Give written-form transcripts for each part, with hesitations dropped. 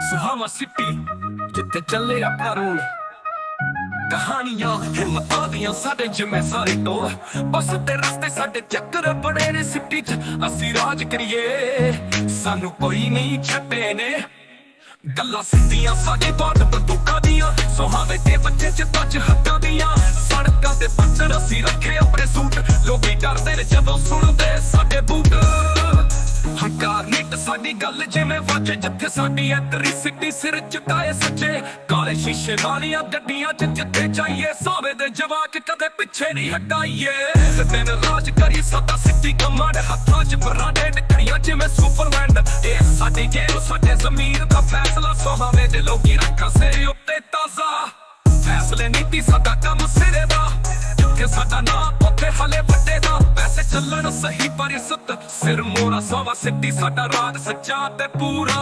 सुहावा city जिथे चले कानून कहानियां हिम्मतां दियां साडे जिम्मे सारे टोल बस ते रस्ते साडे चक्कर बड़े ने सिटी च असी राज करिए सानू कोई नहीं छड्डे ने गल्लां सिद्धियां साडे बात बंदूकां दियां सुहावे ते बच्चे च तच हत्थां दियां सड़कां ते पत्थर असी रखे अपने सूट लोकी डरदे ने जदों सुणदे साडे बूट हंकार नीट साडी गल जिवें वाजे जिथे साडी एंट्री सिटी सिर चुकाए सच्चे काले शीशे वालियां गड्डियां च जिथे जाइए सावे दे जवाक कदे पिछे नहीं हटाइए दिन राज करिए साडा सिटी कमांड हत्थां च बराडे निकलियां जिवें सुपरमैन ए साडी गेम साडे ज़मीर दा फैसला सुहावे दे लोकी रखा सिर उत्ते ताज़ा फैसले नीति साडा कम सिरे दा जिथे साडा नाम उत्थे हले वड्डे दा पैसे चलन सही पर सुत सिर मोरा सुहावा सिटी साडा राज सच्चा ते पूरा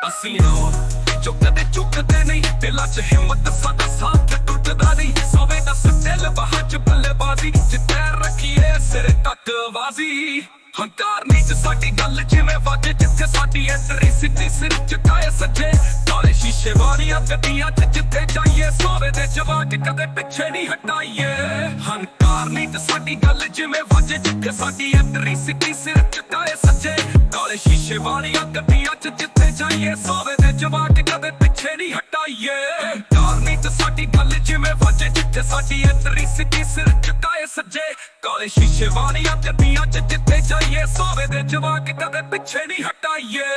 असी जो कदे चुकदे नहीं दिलां च हिम्मत साडा साथ टुटदा नहीं सोवे दा दिल बाहां च बल्लेबाजी जिथे रखिए सिर तक आवाज़ी हंकार नीच साडी गल जिवें वाजे जिथे साडी एंट्री सिटी सिर चुकाए सज्जे काले शीशे वालियां गड्डियां च जिथे जाइए सारे दे जवाक कदे पिछे नहीं हटाइए हंकार नीच साडी गल जिवें वाजे जिथे साडी एंट्री सिटी सिर चुकाए सज्जे काले शीशे वालियां गड्डियां च जिथे जाइए सारे दे जवाक कदे पिछे नहीं हटाइए हंकार नीच साडी गल जिवें वाजे जिथे साडी एंट्री सिटी सिर चुकाए सज्जे काले शीशे वालियां गड्डियां च जिथे जाइए सारे दे जवाक कदे पिछे नहीं हटाइए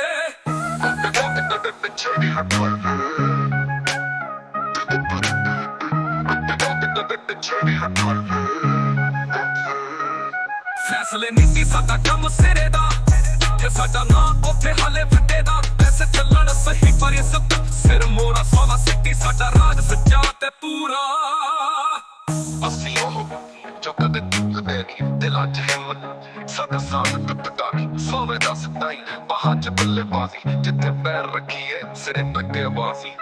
फैसले नीति साडा कम सिरे दा जिथे साडा नाम उत्थे हले वड्डे दा पैसे चलन सही पर सुत सिर मोरा सुहावा सिटी साडा राज सच्चा ते पूरा असी जो कदे टुटदे नहीं दिलां च हिम्मत साडा साथ टुटदा नहीं सोवे दा सताई बाहां च बल्लेबाजी जिथे पैर रखिए सिरे तक आवाज़ी